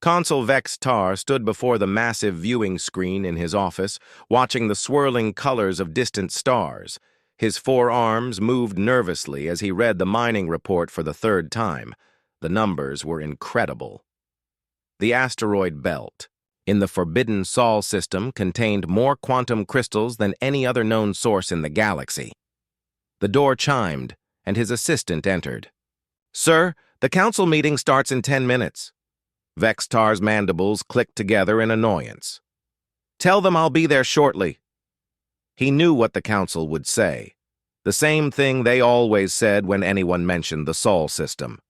Consul Vex Tar stood before the massive viewing screen in his office, watching the swirling colors of distant stars. His forearms moved nervously as he read the mining report for the third time. The numbers were incredible. The asteroid belt in the Forbidden Sol system contained more quantum crystals than any other known source in the galaxy. The door chimed, and his assistant entered. "Sir, the council meeting starts in 10 minutes. Vex Tar's mandibles clicked together in annoyance. "Tell them I'll be there shortly." He knew what the council would say. The same thing they always said when anyone mentioned the Sol system.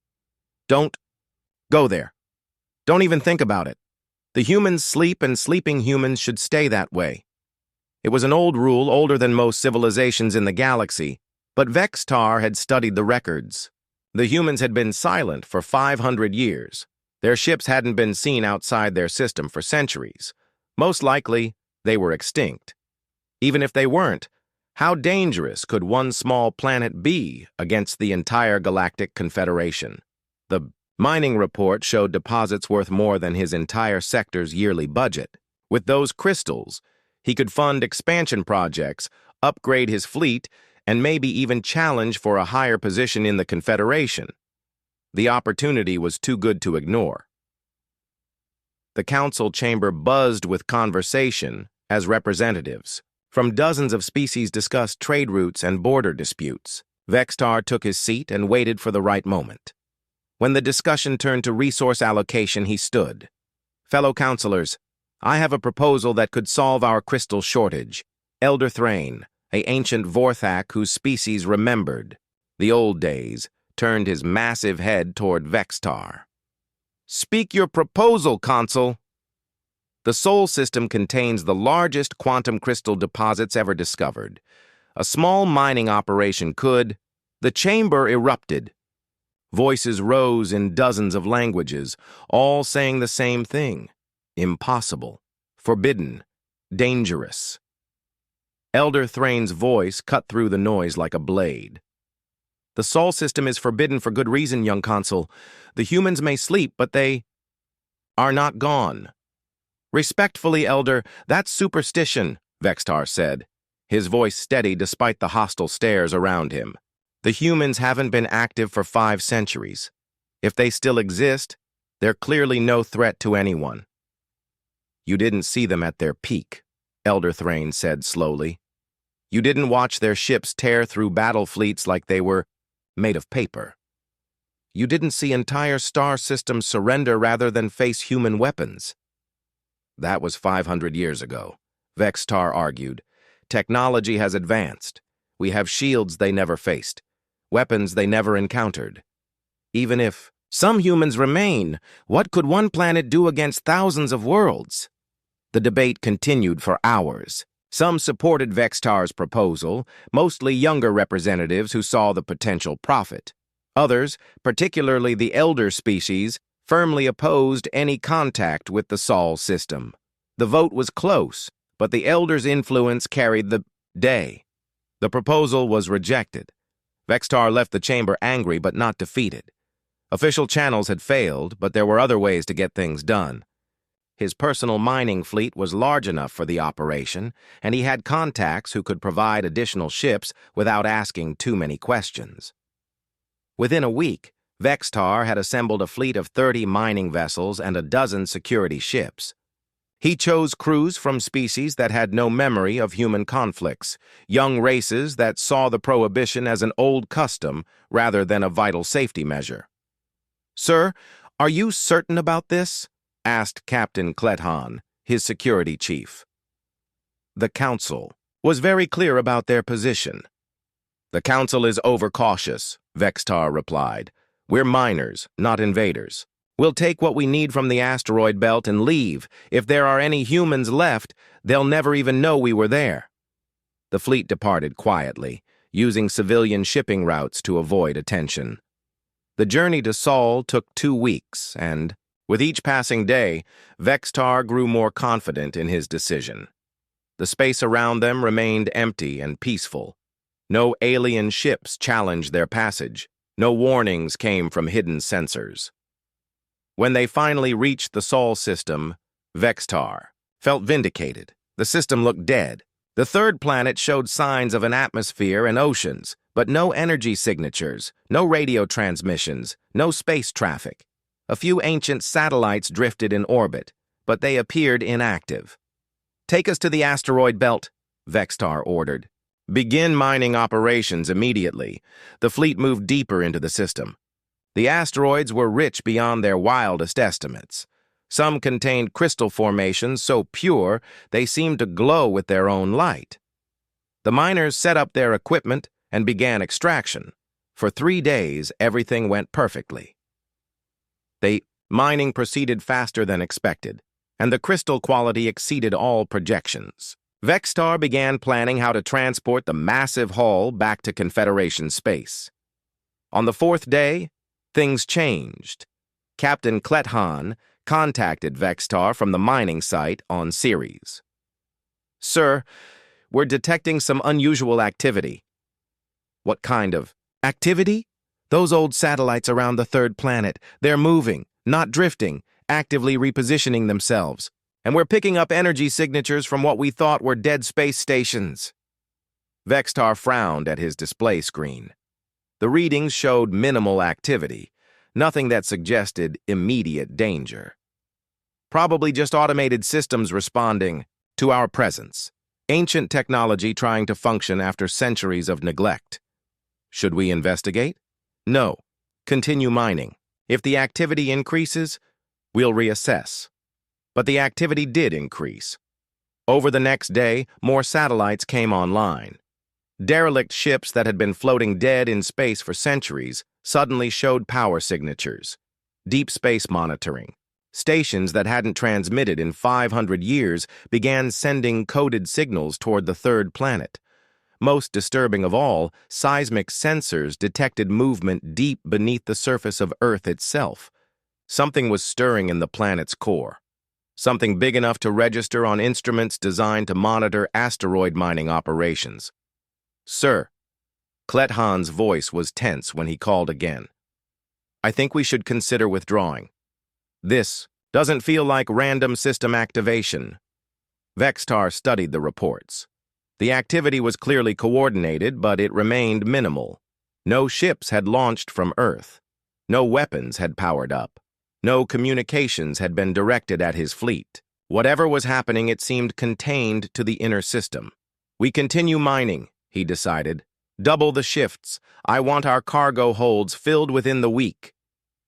"Don't go there. Don't even think about it. The humans sleep, and sleeping humans should stay that way." It was an old rule, older than most civilizations in the galaxy, but Vex Tar had studied the records. The humans had been silent for 500 years. Their ships hadn't been seen outside their system for centuries. Most likely, they were extinct. Even if they weren't, how dangerous could one small planet be against the entire Galactic Confederation? The mining report showed deposits worth more than his entire sector's yearly budget. With those crystals, he could fund expansion projects, upgrade his fleet, and maybe even challenge for a higher position in the Confederation. The opportunity was too good to ignore. The council chamber buzzed with conversation as representatives from dozens of species discussed trade routes and border disputes. Vex Tar took his seat and waited for the right moment. When the discussion turned to resource allocation, he stood. "Fellow councilors, I have a proposal that could solve our crystal shortage. Elder Thrain, an ancient Vorthak whose species remembered the old days, turned his massive head toward Vex Tar. "Speak your proposal, Consul." The Sol system contains the largest quantum crystal deposits ever discovered. A small mining operation could... The chamber erupted. Voices rose in dozens of languages, all saying the same thing. Impossible. Forbidden. Dangerous. Elder Thrain's voice cut through the noise like a blade. "The Sol system is forbidden for good reason, young Consul. The humans may sleep, but they are not gone." "Respectfully, Elder, that's superstition," Vex Tar said, his voice steady despite the hostile stares around him. "The humans haven't been active for 5 centuries. If they still exist, they're clearly no threat to anyone." "You didn't see them at their peak," Elder Thrain said slowly. "You didn't watch their ships tear through battle fleets like they were made of paper. You didn't see entire star systems surrender rather than face human weapons." "That was 500 years ago," Vex Tar argued. "Technology has advanced. We have shields they never faced, weapons they never encountered. Even if some humans remain, what could one planet do against thousands of worlds?" The debate continued for hours. Some supported Vex Tar's proposal, mostly younger representatives who saw the potential profit. Others, particularly the elder species, firmly opposed any contact with the Sol system. The vote was close, but the elders' influence carried the day. The proposal was rejected. Vex Tar left the chamber angry but not defeated. Official channels had failed, but there were other ways to get things done. His personal mining fleet was large enough for the operation, and he had contacts who could provide additional ships without asking too many questions. Within a week, Vex Tar had assembled a fleet of 30 mining vessels and a dozen security ships. He chose crews from species that had no memory of human conflicts, young races that saw the prohibition as an old custom rather than a vital safety measure. "Sir, are you certain about this?" asked Captain Klethan, his security chief. The council was very clear about their position. "The council is overcautious," Vex Tar replied. "We're miners, not invaders. We'll take what we need from the asteroid belt and leave. If there are any humans left, they'll never even know we were there." The fleet departed quietly, using civilian shipping routes to avoid attention. The journey to Sol took 2 weeks, and with each passing day, Vex Tar grew more confident in his decision. The space around them remained empty and peaceful. No alien ships challenged their passage. No warnings came from hidden sensors. When they finally reached the Sol system, Vextar felt vindicated. The system looked dead. The third planet showed signs of an atmosphere and oceans, but no energy signatures, no radio transmissions, no space traffic. A few ancient satellites drifted in orbit, but they appeared inactive. "Take us to the asteroid belt," Vextar ordered. "Begin mining operations immediately." The fleet moved deeper into the system. The asteroids were rich beyond their wildest estimates. Some contained crystal formations so pure they seemed to glow with their own light. The miners set up their equipment and began extraction. For 3 days, everything went perfectly. Mining proceeded faster than expected, and the crystal quality exceeded all projections. Vextar began planning how to transport the massive haul back to Confederation space. On the 4th day, things changed. Captain Klethan contacted Vextar from the mining site on Ceres. "Sir, we're detecting some unusual activity." "What kind of activity?" "Those old satellites around the third planet. They're moving, not drifting, actively repositioning themselves. And we're picking up energy signatures from what we thought were dead space stations." Vextar frowned at his display screen. The readings showed minimal activity, nothing that suggested immediate danger. "Probably just automated systems responding to our presence. Ancient technology trying to function after centuries of neglect." "Should we investigate?" "No. Continue mining. If the activity increases, we'll reassess." But the activity did increase. Over the next day, more satellites came online. Derelict ships that had been floating dead in space for centuries suddenly showed power signatures. Deep space monitoring. Stations that hadn't transmitted in 500 years began sending coded signals toward the third planet. Most disturbing of all, seismic sensors detected movement deep beneath the surface of Earth itself. Something was stirring in the planet's core. Something big enough to register on instruments designed to monitor asteroid mining operations. "Sir," Klethan's voice was tense when he called again. "I think we should consider withdrawing. This doesn't feel like random system activation." Vextar studied the reports. The activity was clearly coordinated, but it remained minimal. No ships had launched from Earth. No weapons had powered up. No communications had been directed at his fleet. Whatever was happening, it seemed contained to the inner system. "We continue mining," he decided. "Double the shifts. I want our cargo holds filled within the week."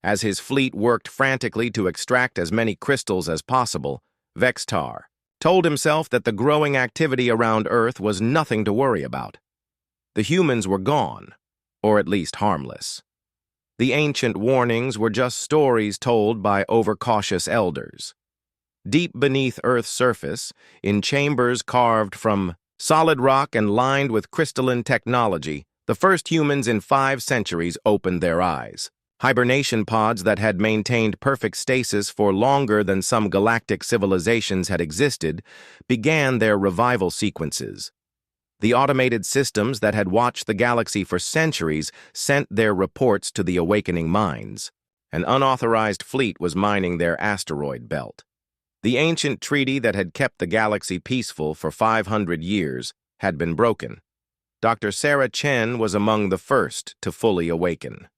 As his fleet worked frantically to extract as many crystals as possible, Vextar told himself that the growing activity around Earth was nothing to worry about. The humans were gone, or at least harmless. The ancient warnings were just stories told by overcautious elders. Deep beneath Earth's surface, in chambers carved from solid rock and lined with crystalline technology, the first humans in 5 centuries opened their eyes. Hibernation pods that had maintained perfect stasis for longer than some galactic civilizations had existed began their revival sequences. The automated systems that had watched the galaxy for centuries sent their reports to the awakening minds. An unauthorized fleet was mining their asteroid belt. The ancient treaty that had kept the galaxy peaceful for 500 years had been broken. Dr. Sarah Chen was among the first to fully awaken.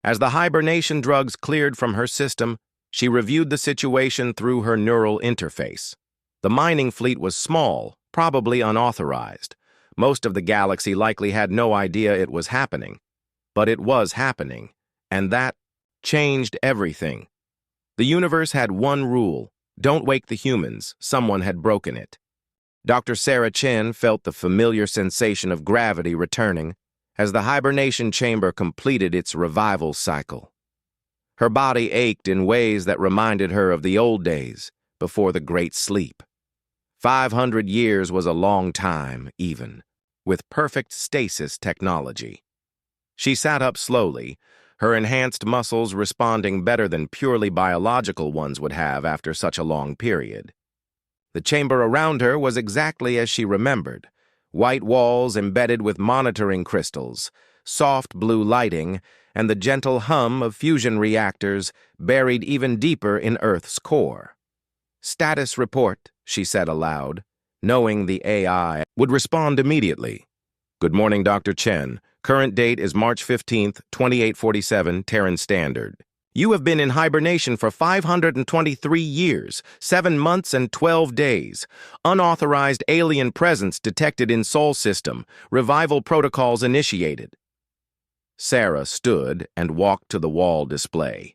As the hibernation drugs cleared from her system, she reviewed the situation through her neural interface. The mining fleet was small, probably unauthorized. Most of the galaxy likely had no idea it was happening. But it was happening, and that changed everything. The universe had one rule: don't wake the humans. Someone had broken it. Dr. Sarah Chen felt the familiar sensation of gravity returning as the hibernation chamber completed its revival cycle. Her body ached in ways that reminded her of the old days before the Great Sleep. 500 years was a long time, even, with perfect stasis technology. She sat up slowly, her enhanced muscles responding better than purely biological ones would have after such a long period. The chamber around her was exactly as she remembered: white walls embedded with monitoring crystals, soft blue lighting, and the gentle hum of fusion reactors buried even deeper in Earth's core. "Status report," she said aloud, knowing the AI would respond immediately. "Good morning, Dr. Chen. Current date is March 15th, 2847, Terran Standard. You have been in hibernation for 523 years, 7 months and 12 days. Unauthorized alien presence detected in Sol system. Revival protocols initiated." Sarah stood and walked to the wall display.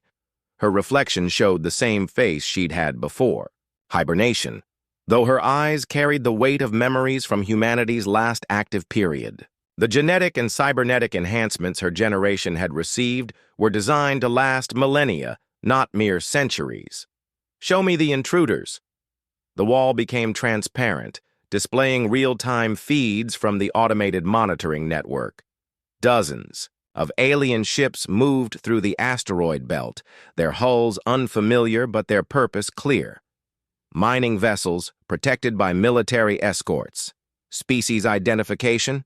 Her reflection showed the same face she'd had before: hibernation, though her eyes carried the weight of memories from humanity's last active period. The genetic and cybernetic enhancements her generation had received were designed to last millennia, not mere centuries. "Show me the intruders." The wall became transparent, displaying real-time feeds from the automated monitoring network. Dozens of alien ships moved through the asteroid belt, their hulls unfamiliar but their purpose clear. Mining vessels protected by military escorts. Species identification: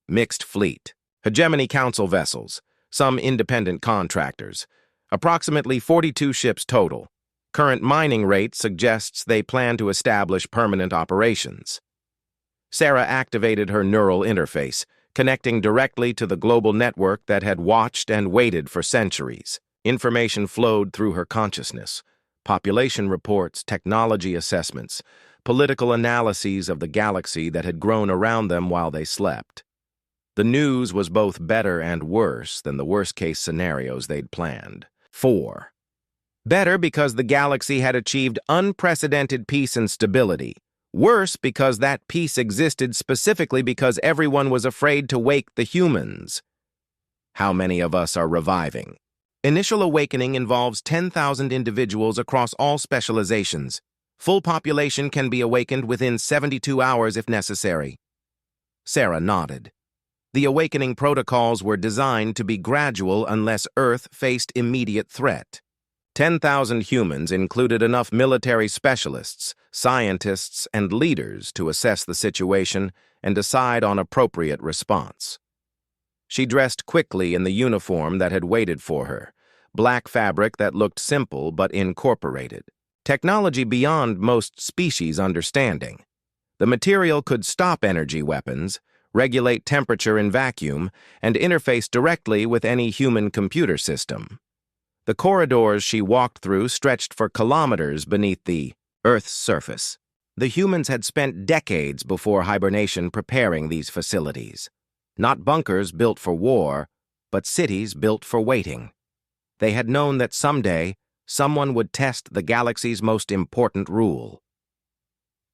mixed fleet. Hegemony Council vessels, some independent contractors. Approximately 42 ships total. Current mining rate suggests they plan to establish permanent operations. Sarah activated her neural interface, connecting directly to the global network that had watched and waited for centuries. Information flowed through her consciousness: population reports, technology assessments, political analyses of the galaxy that had grown around them while they slept. The news was both better and worse than the worst-case scenarios they'd planned. 4. Better because the galaxy had achieved unprecedented peace and stability. Worse because that peace existed specifically because everyone was afraid to wake the humans. How many of us are reviving? Initial awakening involves 10,000 individuals across all specializations. Full population can be awakened within 72 hours if necessary. Sarah nodded. The awakening protocols were designed to be gradual unless Earth faced immediate threat. 10,000 humans included enough military specialists, scientists, and leaders to assess the situation and decide on appropriate response. She dressed quickly in the uniform that had waited for her, black fabric that looked simple but incorporated. Technology beyond most species' understanding. The material could stop energy weapons, regulate temperature in vacuum, and interface directly with any human computer system. The corridors she walked through stretched for kilometers beneath the Earth's surface. The humans had spent decades before hibernation preparing these facilities. Not bunkers built for war, but cities built for waiting. They had known that someday, someone would test the galaxy's most important rule.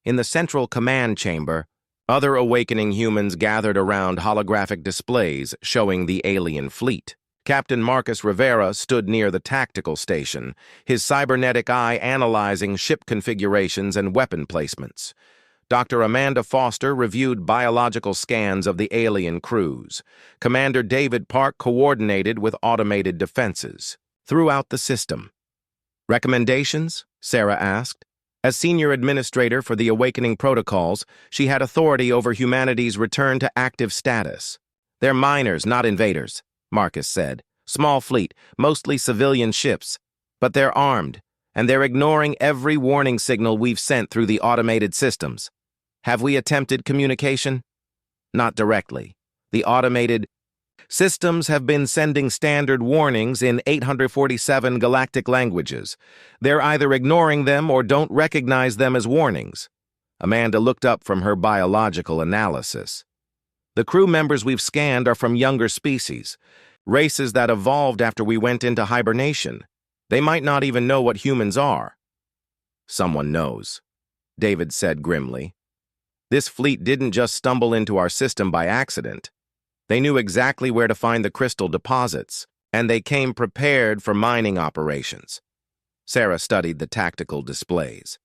In the central command chamber, other awakening humans gathered around holographic displays showing the alien fleet. Captain Marcus Rivera stood near the tactical station, his cybernetic eye analyzing ship configurations and weapon placements. Dr. Amanda Foster reviewed biological scans of the alien crews. Commander David Park coordinated with automated defenses throughout the system. "Recommendations?" Sarah asked. As senior administrator for the awakening protocols, she had authority over humanity's return to active status. "They're miners, not invaders," Marcus said. "Small fleet, mostly civilian ships. But they're armed, and they're ignoring every warning signal we've sent through the automated systems. Have we attempted communication?" "Not directly. The automated systems have been sending standard warnings in 847 galactic languages. They're either ignoring them or don't recognize them as warnings." Amanda looked up from her biological analysis. "The crew members we've scanned are from younger species, races that evolved after we went into hibernation. They might not even know what humans are." "Someone knows," David said grimly. "This fleet didn't just stumble into our system by accident. They knew exactly where to find the crystal deposits, and they came prepared for mining operations." Sarah studied the tactical displays.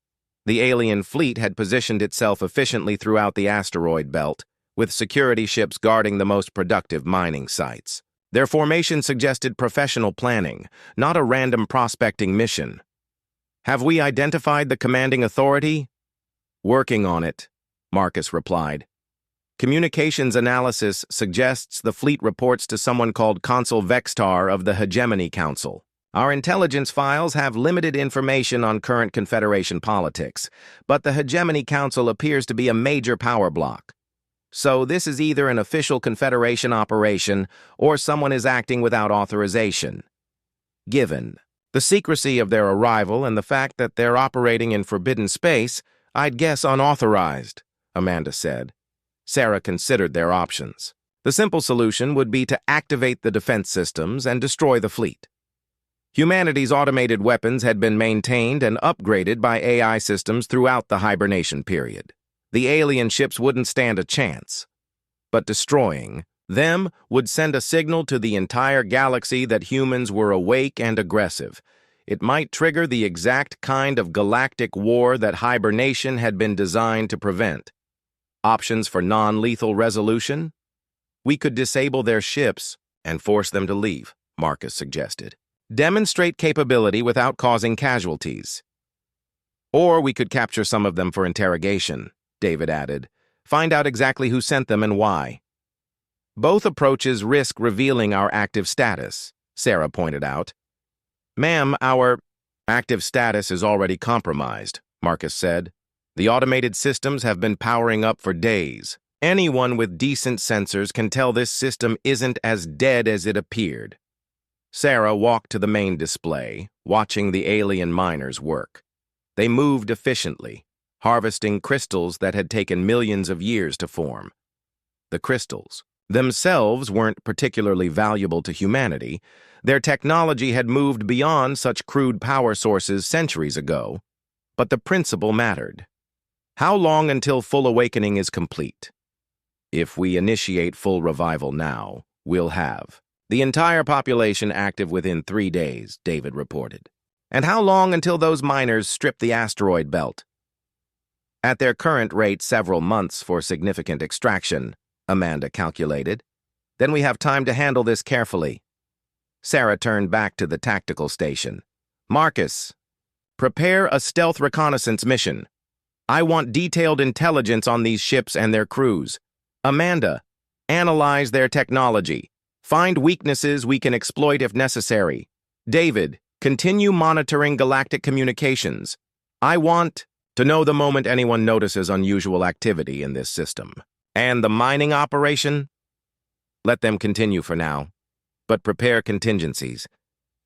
The alien fleet had positioned itself efficiently throughout the asteroid belt, with security ships guarding the most productive mining sites. Their formation suggested professional planning, not a random prospecting mission. "Have we identified the commanding authority?" "Working on it," Marcus replied. Communications analysis suggests the fleet reports to someone called Consul Vextar of the Hegemony Council. Our intelligence files have limited information on current Confederation politics, but the Hegemony Council appears to be a major power block. So this is either an official Confederation operation or someone is acting without authorization. Given the secrecy of their arrival and the fact that they're operating in forbidden space, I'd guess unauthorized, Amanda said. Sarah considered their options. The simple solution would be to activate the defense systems and destroy the fleet. Humanity's automated weapons had been maintained and upgraded by AI systems throughout the hibernation period. The alien ships wouldn't stand a chance. But destroying them would send a signal to the entire galaxy that humans were awake and aggressive. It might trigger the exact kind of galactic war that hibernation had been designed to prevent. Options for non-lethal resolution? We could disable their ships and force them to leave, Marcus suggested. Demonstrate capability without causing casualties. Or we could capture some of them for interrogation, David added. Find out exactly who sent them and why. Both approaches risk revealing our active status, Sarah pointed out. Ma'am, our active status is already compromised, Marcus said. The automated systems have been powering up for days. Anyone with decent sensors can tell this system isn't as dead as it appeared. Sarah walked to the main display, watching the alien miners work. They moved efficiently, harvesting crystals that had taken millions of years to form. The crystals themselves weren't particularly valuable to humanity. Their technology had moved beyond such crude power sources centuries ago, but the principle mattered. How long until full awakening is complete? If we initiate full revival now, we'll have the entire population active within 3 days, David reported. And how long until those miners strip the asteroid belt? At their current rate, several months for significant extraction, Amanda calculated. Then we have time to handle this carefully. Sarah turned back to the tactical station. Marcus, prepare a stealth reconnaissance mission. I want detailed intelligence on these ships and their crews. Amanda, analyze their technology. Find weaknesses we can exploit if necessary. David, continue monitoring galactic communications. I want to know the moment anyone notices unusual activity in this system. And the mining operation? Let them continue for now, but prepare contingencies.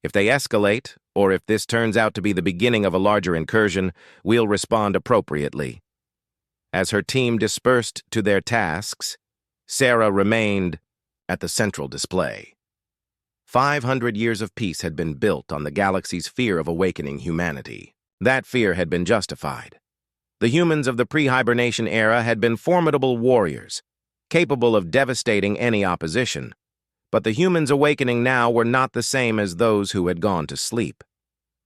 If they escalate, or if this turns out to be the beginning of a larger incursion, we'll respond appropriately. As her team dispersed to their tasks, Sarah remained at the central display. 500 years of peace had been built on the galaxy's fear of awakening humanity. That fear had been justified. The humans of the pre-hibernation era had been formidable warriors, capable of devastating any opposition. But the humans awakening now were not the same as those who had gone to sleep.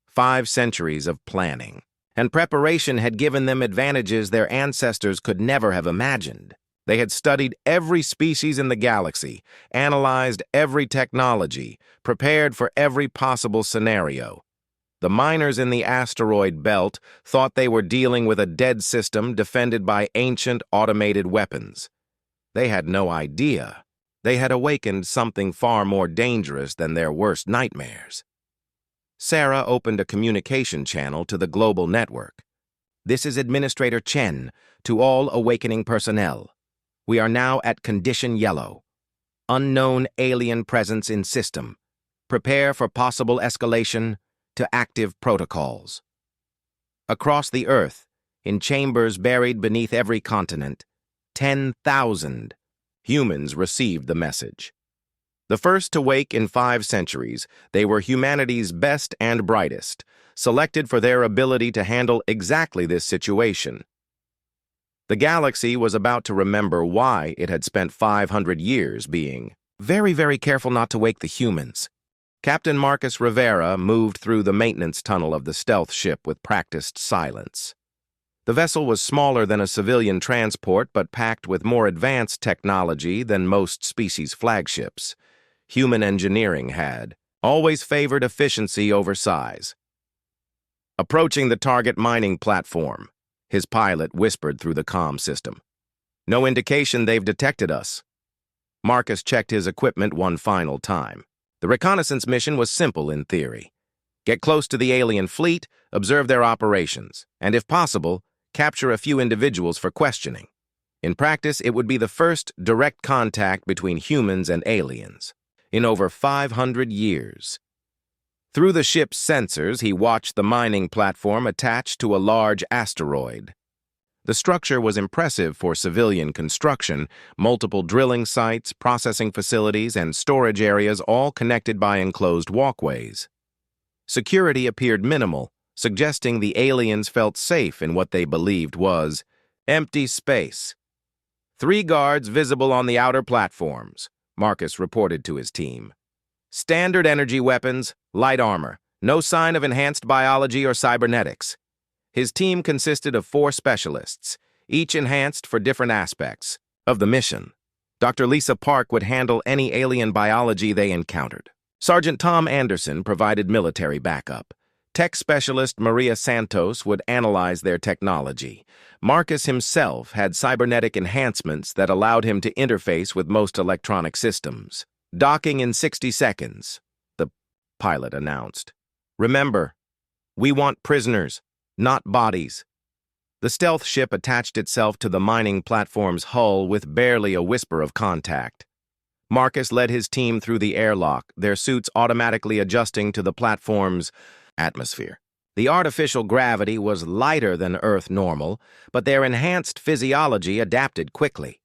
5 centuries of planning and preparation had given them advantages their ancestors could never have imagined. They had studied every species in the galaxy, analyzed every technology, prepared for every possible scenario. The miners in the asteroid belt thought they were dealing with a dead system defended by ancient automated weapons. They had no idea. They had awakened something far more dangerous than their worst nightmares. Sarah opened a communication channel to the global network. This is Administrator Chen, to all awakening personnel. We are now at Condition Yellow. Unknown alien presence in system. Prepare for possible escalation to active protocols. Across the Earth, in chambers buried beneath every continent, 10,000 humans received the message. The first to wake in 5 centuries, they were humanity's best and brightest, selected for their ability to handle exactly this situation. The galaxy was about to remember why it had spent 500 years being very, very careful not to wake the humans. Captain Marcus Rivera moved through the maintenance tunnel of the stealth ship with practiced silence. The vessel was smaller than a civilian transport, but packed with more advanced technology than most species' flagships. Human engineering had always favored efficiency over size. Approaching the target mining platform, his pilot whispered through the comm system. No indication they've detected us. Marcus checked his equipment one final time. The reconnaissance mission was simple in theory. Get close to the alien fleet, observe their operations, and if possible, capture a few individuals for questioning. In practice, it would be the first direct contact between humans and aliens in over 500 years. Through the ship's sensors, he watched the mining platform attached to a large asteroid. The structure was impressive for civilian construction, multiple drilling sites, processing facilities, and storage areas all connected by enclosed walkways. Security appeared minimal, suggesting the aliens felt safe in what they believed was empty space. 3 guards visible on the outer platforms, Marcus reported to his team. Standard energy weapons, light armor, no sign of enhanced biology or cybernetics. His team consisted of 4 specialists, each enhanced for different aspects of the mission. Dr. Lisa Park would handle any alien biology they encountered. Sergeant Tom Anderson provided military backup. Tech specialist Maria Santos would analyze their technology. Marcus himself had cybernetic enhancements that allowed him to interface with most electronic systems. Docking in 60 seconds, the pilot announced. Remember, we want prisoners, not bodies. The stealth ship attached itself to the mining platform's hull with barely a whisper of contact. Marcus led his team through the airlock, their suits automatically adjusting to the platform's atmosphere. The artificial gravity was lighter than Earth normal, but their enhanced physiology adapted quickly.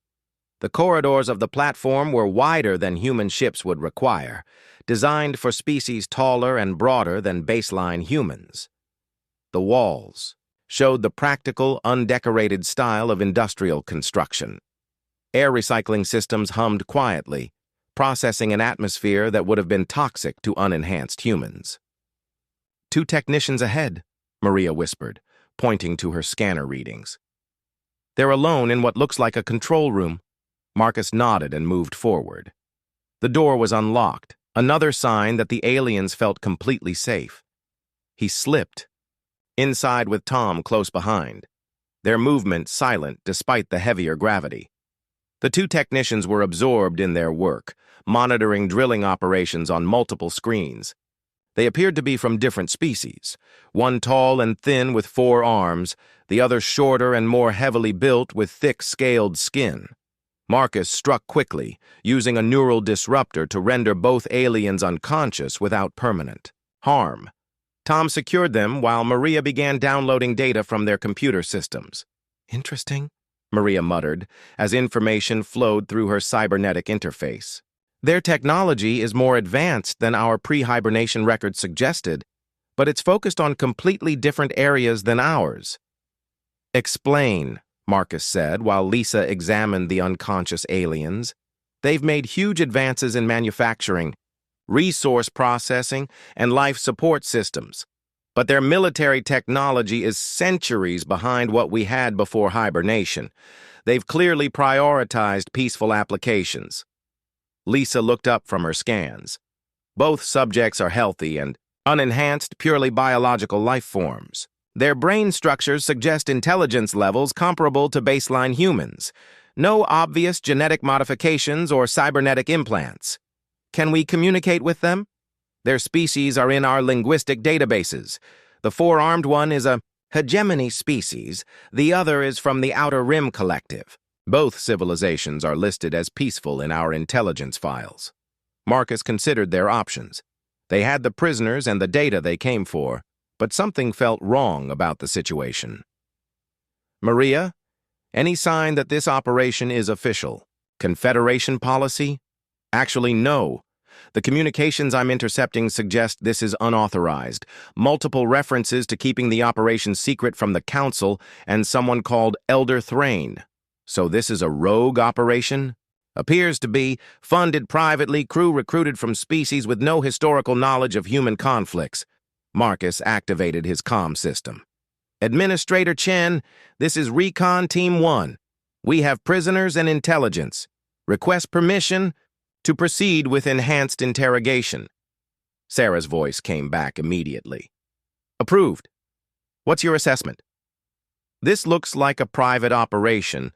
The corridors of the platform were wider than human ships would require, designed for species taller and broader than baseline humans. The walls showed the practical, undecorated style of industrial construction. Air recycling systems hummed quietly, processing an atmosphere that would have been toxic to unenhanced humans. 2 technicians ahead, Maria whispered, pointing to her scanner readings. They're alone in what looks like a control room. Marcus nodded and moved forward. The door was unlocked, another sign that the aliens felt completely safe. He slipped, inside with Tom close behind, their movement silent despite the heavier gravity. The 2 technicians were absorbed in their work, monitoring drilling operations on multiple screens. They appeared to be from different species, one tall and thin with 4 arms, the other shorter and more heavily built with thick, scaled skin. Marcus struck quickly, using a neural disruptor to render both aliens unconscious without permanent harm. Tom secured them while Maria began downloading data from their computer systems. Interesting, Maria muttered, as information flowed through her cybernetic interface. Their technology is more advanced than our pre-hibernation records suggested, but it's focused on completely different areas than ours. Explain, Marcus said while Lisa examined the unconscious aliens. They've made huge advances in manufacturing, resource processing, and life support systems. But their military technology is centuries behind what we had before hibernation. They've clearly prioritized peaceful applications. Lisa looked up from her scans. Both subjects are healthy and unenhanced, purely biological life forms. Their brain structures suggest intelligence levels comparable to baseline humans. No obvious genetic modifications or cybernetic implants. Can we communicate with them? Their species are in our linguistic databases. The 4-armed one is a hegemony species, the other is from the Outer Rim Collective. Both civilizations are listed as peaceful in our intelligence files. Marcus considered their options. They had the prisoners and the data they came for, but something felt wrong about the situation. Maria, any sign that this operation is official? Confederation policy? Actually, no. The communications I'm intercepting suggest this is unauthorized. Multiple references to keeping the operation secret from the Council and someone called Elder Thrain. So this is a rogue operation? Appears to be, funded privately, crew recruited from species with no historical knowledge of human conflicts. Marcus activated his comm system. Administrator Chen, this is Recon Team 1. We have prisoners and intelligence. Request permission to proceed with enhanced interrogation. Sarah's voice came back immediately. Approved. What's your assessment? This looks like a private operation,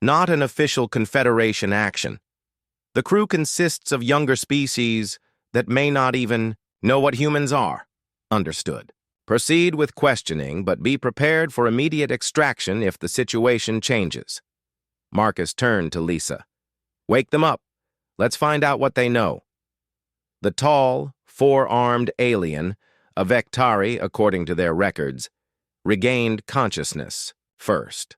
not an official Confederation action. The crew consists of younger species that may not even know what humans are. Understood. Proceed with questioning, but be prepared for immediate extraction if the situation changes. Marcus turned to Lisa. Wake them up. Let's find out what they know. The tall, four-armed alien, a Vectari according to their records, regained consciousness first.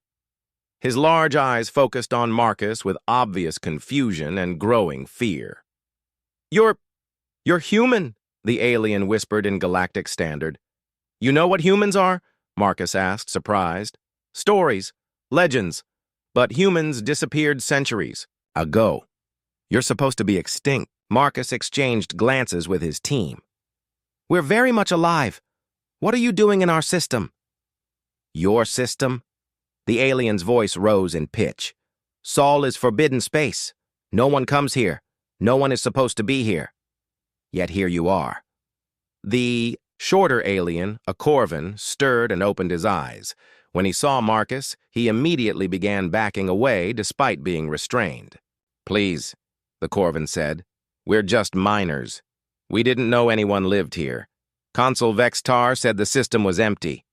His large eyes focused on Marcus with obvious confusion and growing fear. You're human, the alien whispered in Galactic Standard. You know what humans are? Marcus asked, surprised. Stories, legends, but humans disappeared centuries ago. You're supposed to be extinct. Marcus exchanged glances with his team. We're very much alive. What are you doing in our system? Your system? The alien's voice rose in pitch. Sol is forbidden space. No one comes here. No one is supposed to be here. Yet here you are. The shorter alien, a Corvin, stirred and opened his eyes. When he saw Marcus, he immediately began backing away despite being restrained. Please, the Corvin said. We're just miners. We didn't know anyone lived here. Consul Vextar said the system was empty.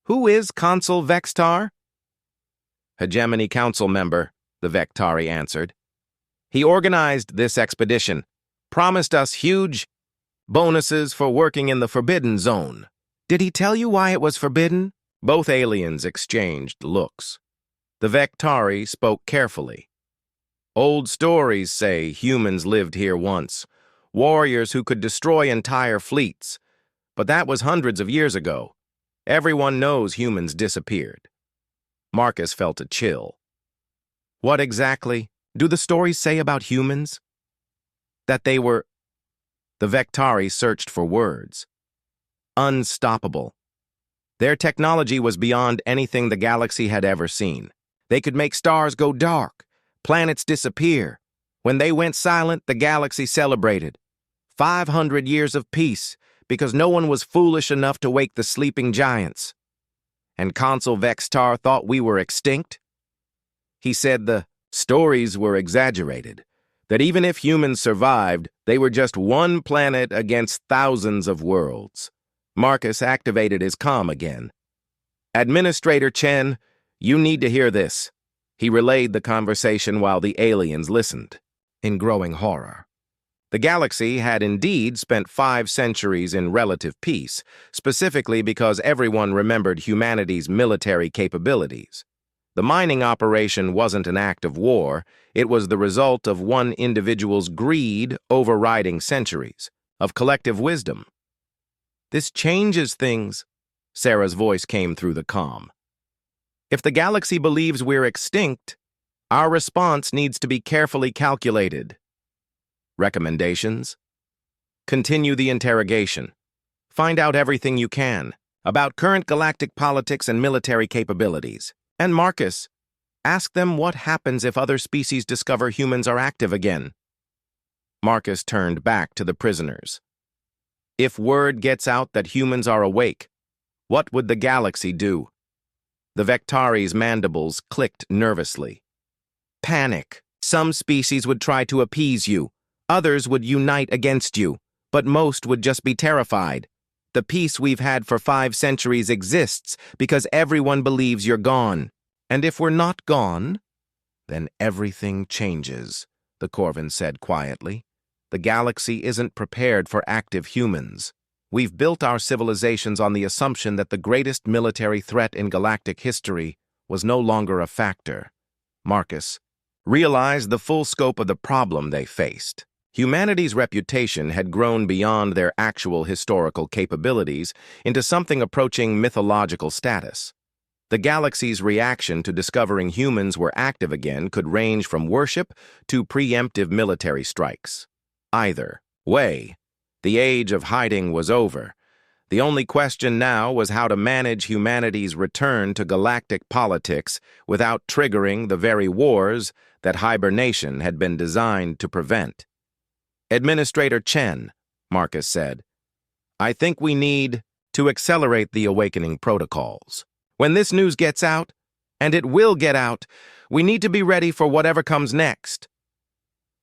Who is Consul Vextar? Hegemony Council member, the Vectari answered. He organized this expedition, promised us huge bonuses for working in the Forbidden Zone. Did he tell you why it was forbidden? Both aliens exchanged looks. The Vectari spoke carefully. Old stories say humans lived here once, warriors who could destroy entire fleets. But that was hundreds of years ago. Everyone knows humans disappeared. Marcus felt a chill. What exactly do the stories say about humans? That they were... The Vectari searched for words. Unstoppable. Their technology was beyond anything the galaxy had ever seen. They could make stars go dark, planets disappear. When they went silent, the galaxy celebrated. 500 years of peace, because no one was foolish enough to wake the sleeping giants. And Consul Vextar thought we were extinct? He said the stories were exaggerated, that even if humans survived, they were just one planet against thousands of worlds. Marcus activated his comm again. Administrator Chen, you need to hear this. He relayed the conversation while the aliens listened, in growing horror. The galaxy had indeed spent 5 centuries in relative peace, specifically because everyone remembered humanity's military capabilities. The mining operation wasn't an act of war, it was the result of one individual's greed overriding centuries, of collective wisdom. This changes things, Sarah's voice came through the comm. If the galaxy believes we're extinct, our response needs to be carefully calculated. Recommendations? Continue the interrogation. Find out everything you can about current galactic politics and military capabilities. And Marcus, ask them what happens if other species discover humans are active again. Marcus turned back to the prisoners. If word gets out that humans are awake, what would the galaxy do? The Vectari's mandibles clicked nervously. Panic. Some species would try to appease you. Others would unite against you, but most would just be terrified. The peace we've had for 5 centuries exists because everyone believes you're gone. And if we're not gone, then everything changes, the Corvin said quietly. The galaxy isn't prepared for active humans. We've built our civilizations on the assumption that the greatest military threat in galactic history was no longer a factor. Marcus realized the full scope of the problem they faced. Humanity's reputation had grown beyond their actual historical capabilities into something approaching mythological status. The galaxy's reaction to discovering humans were active again could range from worship to preemptive military strikes. Either way, the age of hiding was over. The only question now was how to manage humanity's return to galactic politics without triggering the very wars that hibernation had been designed to prevent. Administrator Chen, Marcus said, I think we need to accelerate the awakening protocols. When this news gets out, and it will get out, We need to be ready for whatever comes next."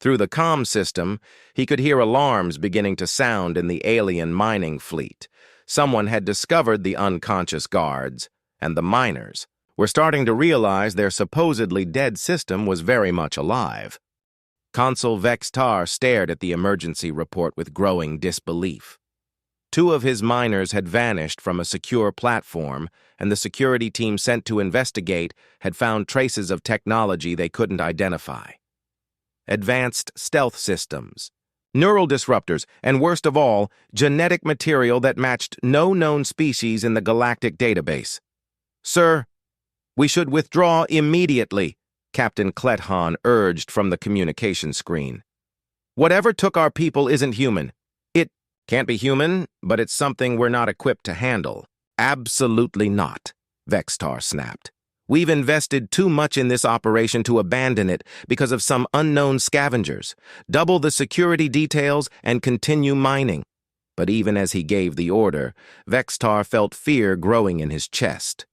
Through the comm system, he could hear alarms beginning to sound in the alien mining fleet. Someone had discovered the unconscious guards, and the miners were starting to realize their supposedly dead system was very much alive. Consul Vextar stared at the emergency report with growing disbelief. 2 of his miners had vanished from a secure platform, and the security team sent to investigate had found traces of technology they couldn't identify. Advanced stealth systems, neural disruptors, and worst of all, genetic material that matched no known species in the galactic database. "Sir, we should withdraw immediately," Captain Klethan urged from the communication screen. "Whatever took our people isn't human. It can't be human, but it's something we're not equipped to handle." "Absolutely not," Vextar snapped. "We've invested too much in this operation to abandon it because of some unknown scavengers. Double the security details and continue mining." But even as he gave the order, Vextar felt fear growing in his chest.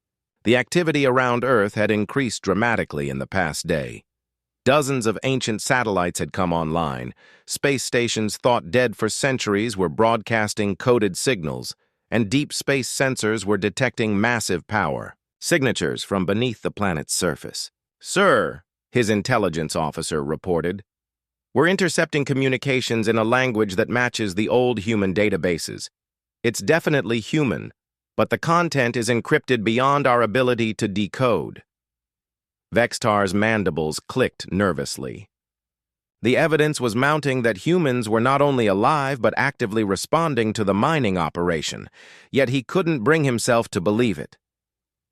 The activity around Earth had increased dramatically in the past day. Dozens of ancient satellites had come online. Space stations thought dead for centuries were broadcasting coded signals, and deep space sensors were detecting massive power signatures from beneath the planet's surface. "Sir," his intelligence officer reported, "we're intercepting communications in a language that matches the old human databases. It's definitely human, but the content is encrypted beyond our ability to decode." Vextar's mandibles clicked nervously. The evidence was mounting that humans were not only alive but actively responding to the mining operation, yet he couldn't bring himself to believe it.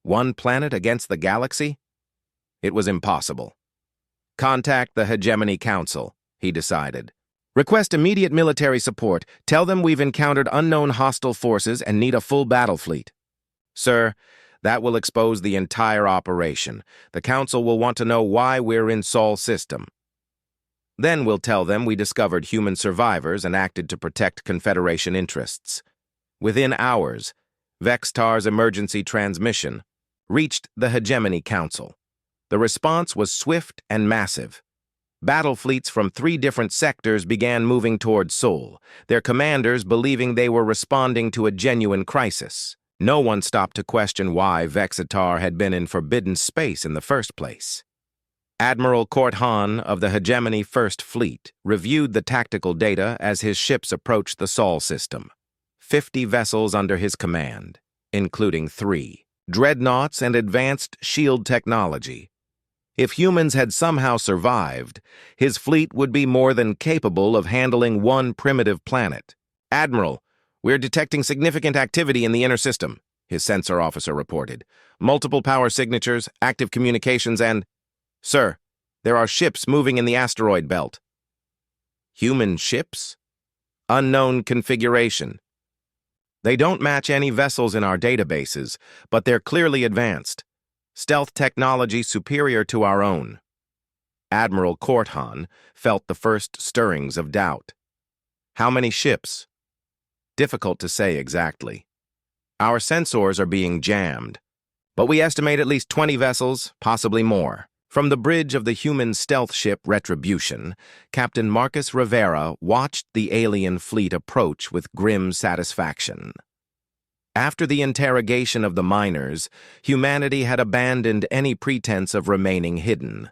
One planet against the galaxy? It was impossible. "Contact the Hegemony Council," he decided. "Request immediate military support. Tell them we've encountered unknown hostile forces and need a full battle fleet." "Sir, that will expose the entire operation. The Council will want to know why we're in Sol's system. Then we'll tell them we discovered human survivors and acted to protect Confederation interests." Within hours, Vextar's emergency transmission reached the Hegemony Council. The response was swift and massive. Battle fleets from 3 different sectors began moving toward Sol, their commanders believing they were responding to a genuine crisis. No one stopped to question why Vextar had been in forbidden space in the first place. Admiral Korthan of the Hegemony First Fleet reviewed the tactical data as his ships approached the Sol system. 50 vessels under his command, including 3 dreadnoughts and advanced shield technology. If humans had somehow survived, his fleet would be more than capable of handling one primitive planet. "Admiral, we're detecting significant activity in the inner system," his sensor officer reported. "Multiple power signatures, active communications, and—" "Sir, there are ships moving in the asteroid belt." "Human ships? Unknown configuration. They don't match any vessels in our databases, but they're clearly advanced. Stealth technology superior to our own." Admiral Korthan felt the first stirrings of doubt. "How many ships?" "Difficult to say exactly. Our sensors are being jammed, but we estimate at least 20 vessels, possibly more." From the bridge of the human stealth ship Retribution, Captain Marcus Rivera watched the alien fleet approach with grim satisfaction. After the interrogation of the miners, humanity had abandoned any pretense of remaining hidden.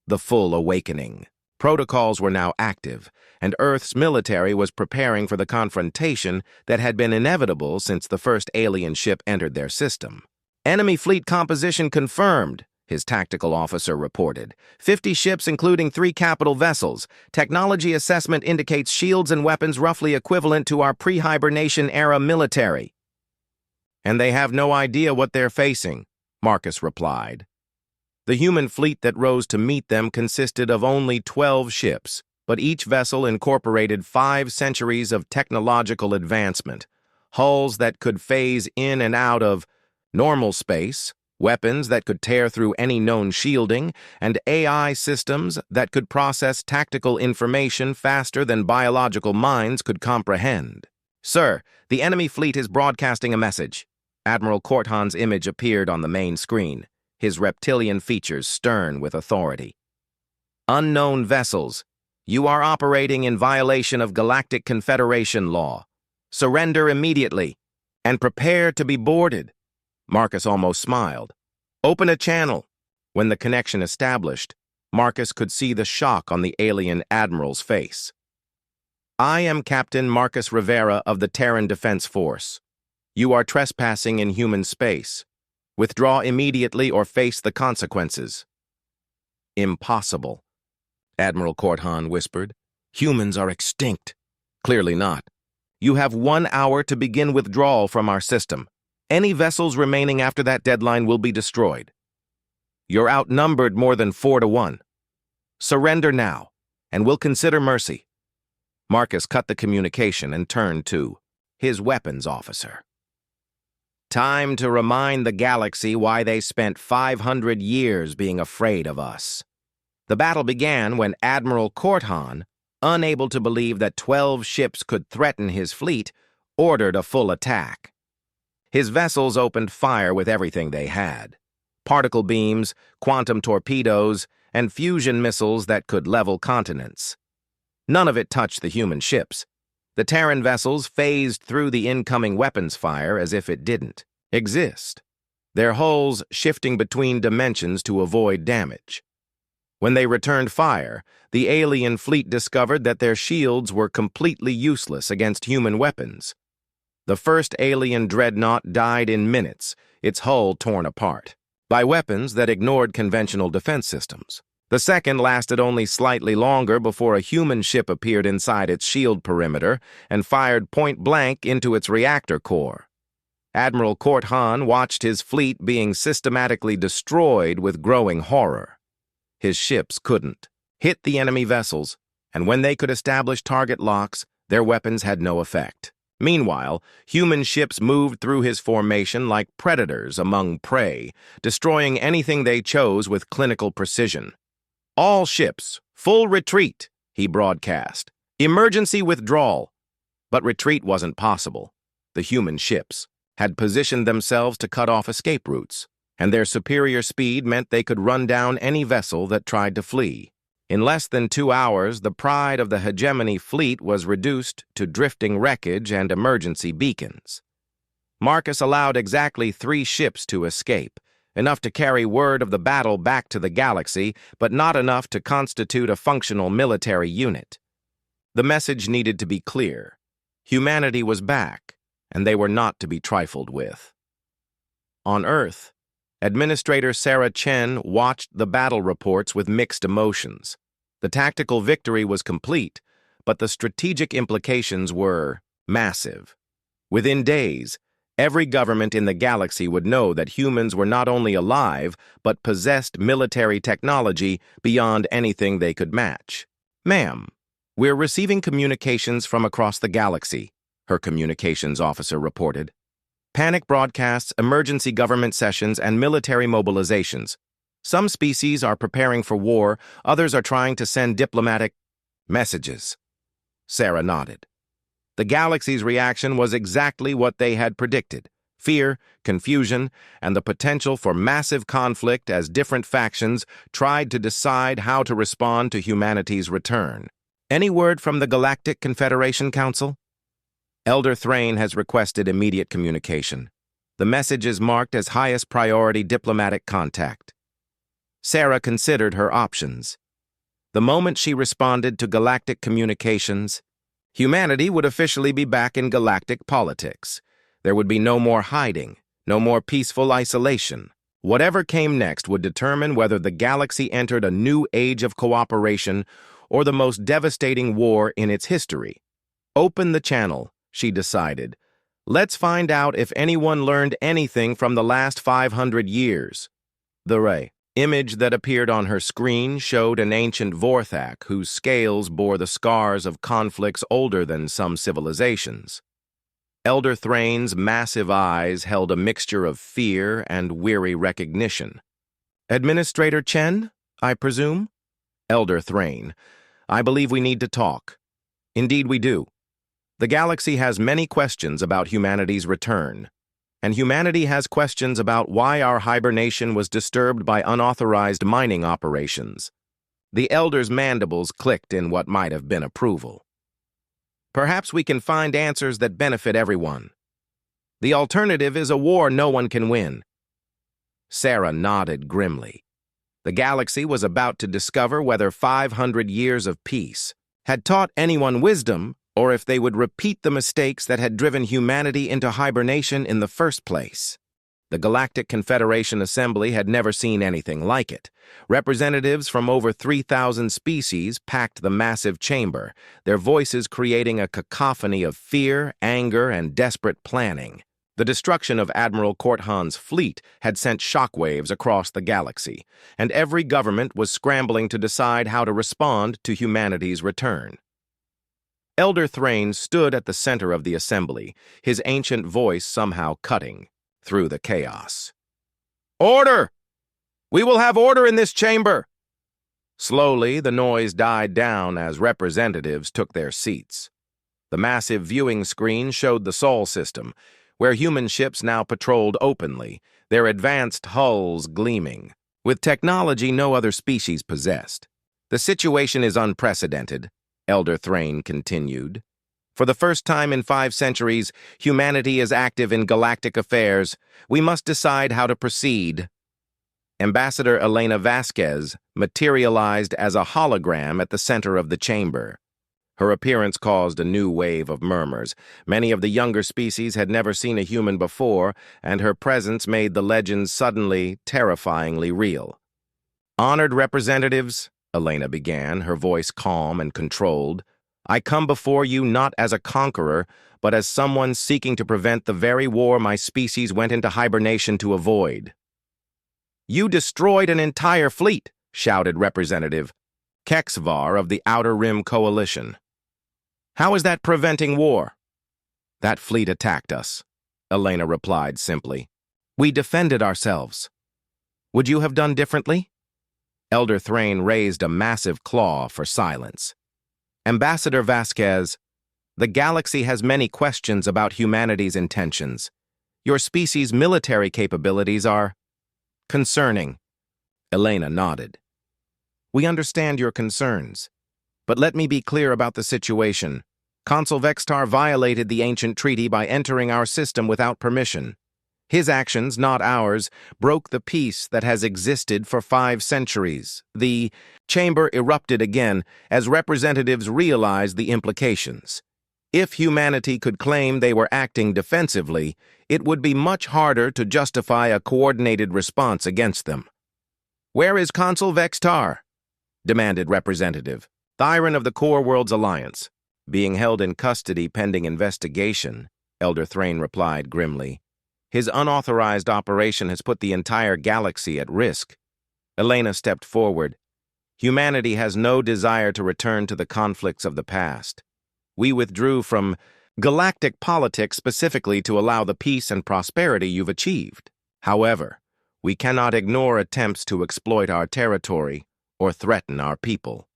The full awakening. Protocols were now active, and Earth's military was preparing for the confrontation that had been inevitable since the first alien ship entered their system. "Enemy fleet composition confirmed," his tactical officer reported. 50 ships including 3 capital vessels. Technology assessment indicates shields and weapons roughly equivalent to our pre-hibernation era military. "And they have no idea what they're facing," Marcus replied. The human fleet that rose to meet them consisted of only 12 ships, but each vessel incorporated 5 centuries of technological advancement, hulls that could phase in and out of normal space, weapons that could tear through any known shielding, and AI systems that could process tactical information faster than biological minds could comprehend. "Sir, the enemy fleet is broadcasting a message." Admiral Korthan's image appeared on the main screen. his reptilian features stern with authority. "Unknown vessels, you are operating in violation of Galactic Confederation law. Surrender immediately, and prepare to be boarded." Marcus almost smiled. "Open a channel." When the connection established, Marcus could see the shock on the alien admiral's face. "I am Captain Marcus Rivera of the Terran Defense Force. You are trespassing in human space. Withdraw immediately or face the consequences." "Impossible," Admiral Corthan whispered. "Humans are extinct." "Clearly not. You have 1 hour to begin withdrawal from our system. Any vessels remaining after that deadline will be destroyed. You're outnumbered more than 4-1. Surrender now, and we'll consider mercy." Marcus cut the communication and turned to his weapons officer. "Time to remind the galaxy why they spent 500 years being afraid of us." The battle began when Admiral Corthan, unable to believe that 12 ships could threaten his fleet, ordered a full attack. His vessels opened fire with everything they had: particle beams, quantum torpedoes, and fusion missiles that could level continents. None of it touched the human ships. The Terran vessels phased through the incoming weapons fire as if it didn't exist, their hulls shifting between dimensions to avoid damage. When they returned fire, the alien fleet discovered that their shields were completely useless against human weapons. The first alien dreadnought died in minutes, its hull torn apart by weapons that ignored conventional defense systems. The second lasted only slightly longer before a human ship appeared inside its shield perimeter and fired point-blank into its reactor core. Admiral Corthan watched his fleet being systematically destroyed with growing horror. His ships couldn't hit the enemy vessels, and when they could establish target locks, their weapons had no effect. Meanwhile, human ships moved through his formation like predators among prey, destroying anything they chose with clinical precision. "All ships, full retreat," he broadcast. "Emergency withdrawal." But retreat wasn't possible. The human ships had positioned themselves to cut off escape routes, and their superior speed meant they could run down any vessel that tried to flee. In less than 2 hours, the pride of the hegemony fleet was reduced to drifting wreckage and emergency beacons. Marcus allowed exactly 3 ships to escape, enough to carry word of the battle back to the galaxy, but not enough to constitute a functional military unit. The message needed to be clear. Humanity was back, and they were not to be trifled with. On Earth, Administrator Sarah Chen watched the battle reports with mixed emotions. The tactical victory was complete, but the strategic implications were massive. Within days, every government in the galaxy would know that humans were not only alive, but possessed military technology beyond anything they could match. "Ma'am, we're receiving communications from across the galaxy," her communications officer reported. "Panic broadcasts, emergency government sessions, and military mobilizations. Some species are preparing for war, others are trying to send diplomatic messages." Sarah nodded. The galaxy's reaction was exactly what they had predicted: fear, confusion, and the potential for massive conflict as different factions tried to decide how to respond to humanity's return. "Any word from the Galactic Confederation Council?" "Elder Thrain has requested immediate communication. The message is marked as highest priority diplomatic contact." Sarah considered her options. The moment she responded to galactic communications, humanity would officially be back in galactic politics. There would be no more hiding, no more peaceful isolation. Whatever came next would determine whether the galaxy entered a new age of cooperation or the most devastating war in its history. "Open the channel," she decided. "Let's find out if anyone learned anything from the last 500 years. The image that appeared on her screen showed an ancient Vorthak whose scales bore the scars of conflicts older than some civilizations. Elder Thrain's massive eyes held a mixture of fear and weary recognition. "Administrator Chen, I presume?" "Elder Thrain, I believe we need to talk." "Indeed we do. The galaxy has many questions about humanity's return. and humanity has questions about why our hibernation was disturbed by unauthorized mining operations. The Elder's mandibles clicked in what might have been approval. Perhaps we can find answers that benefit everyone. The alternative is a war no one can win. Sarah nodded grimly. The galaxy was about to discover whether 500 years of peace had taught anyone wisdom, or if they would repeat the mistakes that had driven humanity into hibernation in the first place. The Galactic Confederation Assembly had never seen anything like it. Representatives from over 3,000 species packed the massive chamber, their voices creating a cacophony of fear, anger, and desperate planning. The destruction of Admiral Corthan's fleet had sent shockwaves across the galaxy, and every government was scrambling to decide how to respond to humanity's return. Elder Thrain stood at the center of the assembly, his ancient voice somehow cutting through the chaos. "Order! We will have order in this chamber!" Slowly, the noise died down as representatives took their seats. The massive viewing screen showed the Sol system, where human ships now patrolled openly, their advanced hulls gleaming, with technology no other species possessed. "The situation is unprecedented," Elder Thrain continued. "For the first time in 5 centuries, humanity is active in galactic affairs. We must decide how to proceed." Ambassador Elena Vasquez materialized as a hologram at the center of the chamber. Her appearance caused a new wave of murmurs. Many of the younger species had never seen a human before, and her presence made the legends suddenly, terrifyingly real. "Honored representatives," Elena began, her voice calm and controlled, "I come before you not as a conqueror, but as someone seeking to prevent the very war my species went into hibernation to avoid." "You destroyed an entire fleet," shouted Representative Kexvar of the Outer Rim Coalition. "How is that preventing war?" "That fleet attacked us," Elena replied simply. "We defended ourselves. Would you have done differently?" Elder Thrain raised a massive claw for silence. "Ambassador Vasquez, the galaxy has many questions about humanity's intentions. Your species' military capabilities are concerning." Elena nodded. "We understand your concerns, but let me be clear about the situation. Consul Vextar violated the ancient treaty by entering our system without permission. His actions, not ours, broke the peace that has existed for 5 centuries. The chamber erupted again as representatives realized the implications. If humanity could claim they were acting defensively, it would be much harder to justify a coordinated response against them." "Where is Consul Vextar?" demanded Representative Thyron of the Core Worlds Alliance. "Being held in custody pending investigation," Elder Thrain replied grimly. "His unauthorized operation has put the entire galaxy at risk." Elena stepped forward. "Humanity has no desire to return to the conflicts of the past. We withdrew from galactic politics specifically to allow the peace and prosperity you've achieved. However, we cannot ignore attempts to exploit our territory or threaten our people."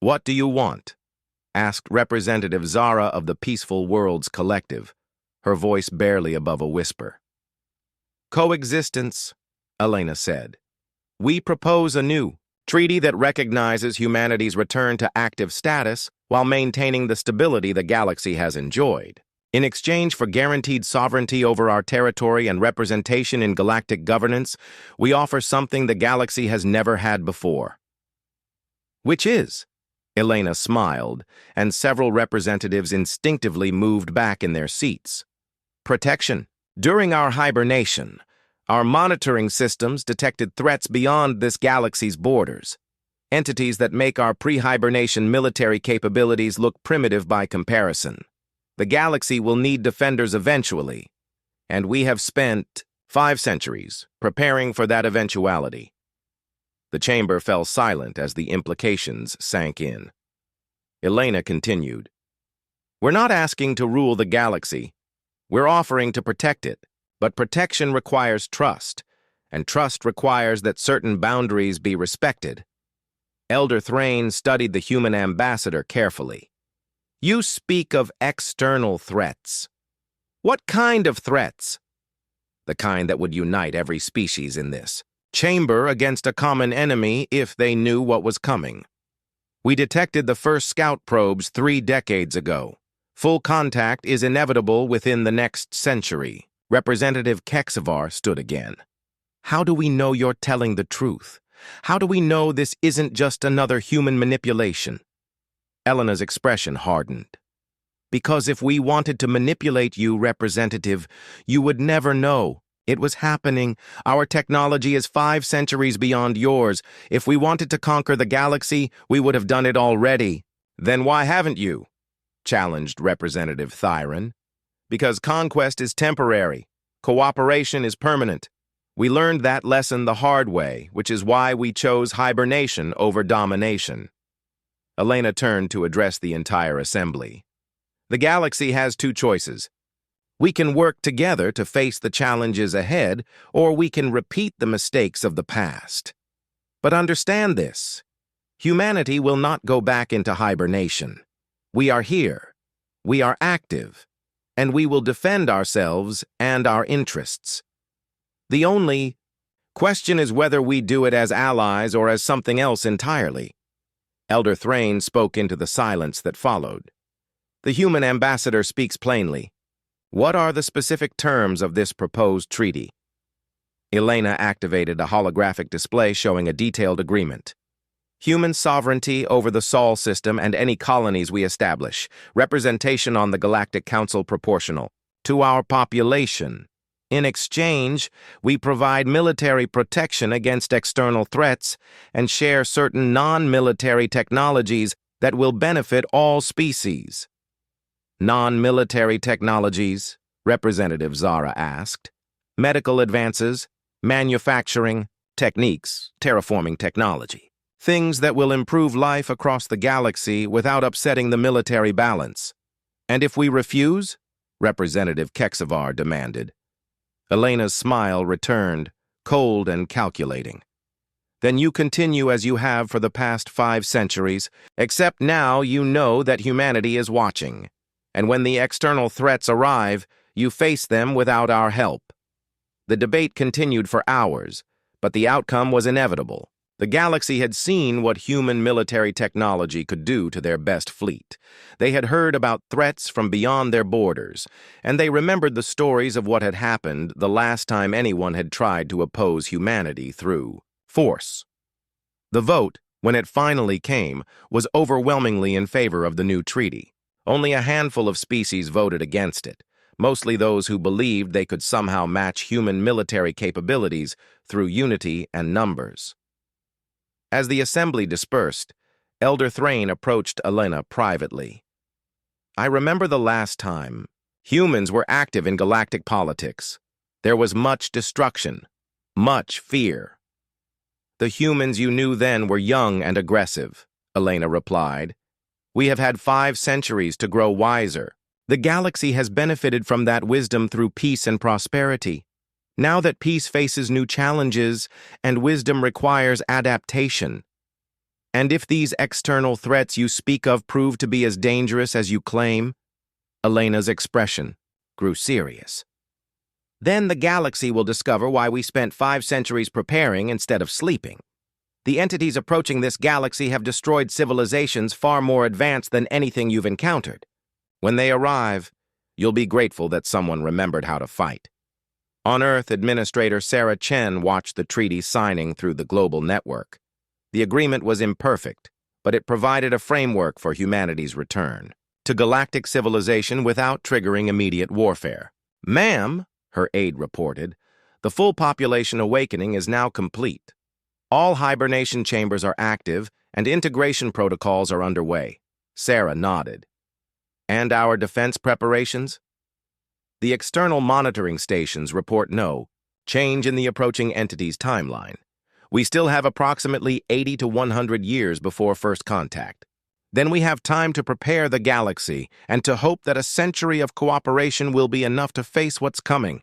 "What do you want?" asked Representative Zara of the Peaceful Worlds Collective, her voice barely above a whisper. "Coexistence," Elena said. "We propose a new treaty that recognizes humanity's return to active status while maintaining the stability the galaxy has enjoyed. In exchange for guaranteed sovereignty over our territory and representation in galactic governance, we offer something the galaxy has never had before." "Which is?" Elena smiled, and several representatives instinctively moved back in their seats. "Protection. During our hibernation, our monitoring systems detected threats beyond this galaxy's borders, entities that make our pre-hibernation military capabilities look primitive by comparison. The galaxy will need defenders eventually, and we have spent 5 centuries preparing for that eventuality." The chamber fell silent as the implications sank in. Elena continued, "We're not asking to rule the galaxy. We're offering to protect it, but protection requires trust, and trust requires that certain boundaries be respected." Elder Thrain studied the human ambassador carefully. "You speak of external threats. What kind of threats?" the kind that would unite every species in this chamber against a common enemy if they knew what was coming. We detected the first scout probes 3 decades ago. Full contact is inevitable within the next century. Representative Kexavar stood again. How do we know you're telling the truth? How do we know this isn't just another human manipulation? Elena's expression hardened. Because if we wanted to manipulate you, Representative, you would never know. It was happening. Our technology is 5 centuries beyond yours. If we wanted to conquer the galaxy, we would have done it already. Then why haven't you? Challenged Representative Thyron. Because conquest is temporary. Cooperation is permanent. We learned that lesson the hard way, which is why we chose hibernation over domination. Elena turned to address the entire assembly. The galaxy has 2 choices. We can work together to face the challenges ahead, or we can repeat the mistakes of the past. But understand this. Humanity will not go back into hibernation. We are here. We are active. And we will defend ourselves and our interests. The only question is whether we do it as allies or as something else entirely. Elder Thrain spoke into the silence that followed. The human ambassador speaks plainly. What are the specific terms of this proposed treaty? Elena activated a holographic display showing a detailed agreement. Human sovereignty over the Sol system and any colonies we establish. Representation on the Galactic Council proportional to our population. In exchange, we provide military protection against external threats and share certain non-military technologies that will benefit all species. Non-military technologies, Representative Zara asked. Medical advances, manufacturing, techniques, terraforming technology. Things that will improve life across the galaxy without upsetting the military balance. And if we refuse? Representative Kexavar demanded. Elena's smile returned, cold and calculating. Then you continue as you have for the past 5 centuries, except now you know that humanity is watching. And when the external threats arrive, you face them without our help. The debate continued for hours, but the outcome was inevitable. The galaxy had seen what human military technology could do to their best fleet. They had heard about threats from beyond their borders, and they remembered the stories of what had happened the last time anyone had tried to oppose humanity through force. The vote, when it finally came, was overwhelmingly in favor of the new treaty. Only a handful of species voted against it, mostly those who believed they could somehow match human military capabilities through unity and numbers. As the assembly dispersed, Elder Thrain approached Elena privately. I remember the last time. Humans were active in galactic politics. There was much destruction, much fear. The humans you knew then were young and aggressive, Elena replied. We have had 5 centuries to grow wiser. The galaxy has benefited from that wisdom through peace and prosperity. Now that peace faces new challenges and wisdom requires adaptation. And if these external threats you speak of prove to be as dangerous as you claim, Elena's expression grew serious. Then the galaxy will discover why we spent 5 centuries preparing instead of sleeping. The entities approaching this galaxy have destroyed civilizations far more advanced than anything you've encountered. When they arrive, you'll be grateful that someone remembered how to fight. On Earth, Administrator Sarah Chen watched the treaty signing through the global network. The agreement was imperfect, but it provided a framework for humanity's return to galactic civilization without triggering immediate warfare. Ma'am, her aide reported, the full population awakening is now complete. All hibernation chambers are active, and integration protocols are underway. Sarah nodded. And our defense preparations? The external monitoring stations report no change in the approaching entity's timeline. We still have approximately 80 to 100 years before first contact. Then we have time to prepare the galaxy and to hope that a century of cooperation will be enough to face what's coming.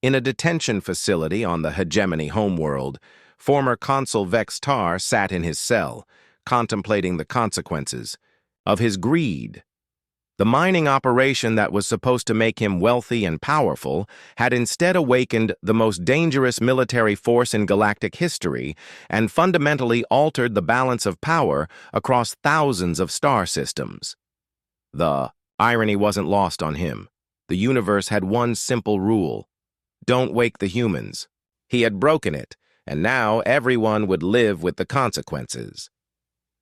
In a detention facility on the Hegemony homeworld, former Consul Vex Tar sat in his cell, contemplating the consequences of his greed. The mining operation that was supposed to make him wealthy and powerful had instead awakened the most dangerous military force in galactic history and fundamentally altered the balance of power across thousands of star systems. The irony wasn't lost on him. The universe had one simple rule: don't wake the humans. He had broken it, and now everyone would live with the consequences.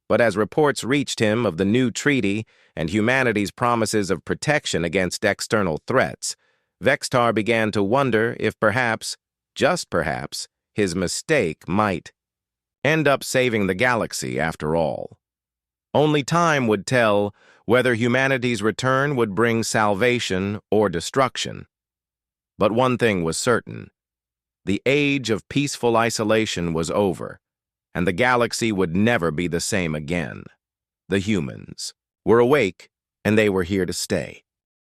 But as reports reached him of the new treaty and humanity's promises of protection against external threats, Vextar began to wonder if perhaps, just perhaps, his mistake might end up saving the galaxy after all. Only time would tell whether humanity's return would bring salvation or destruction. But one thing was certain: the age of peaceful isolation was over, and the galaxy would never be the same again. The humans were awake, and they were here to stay.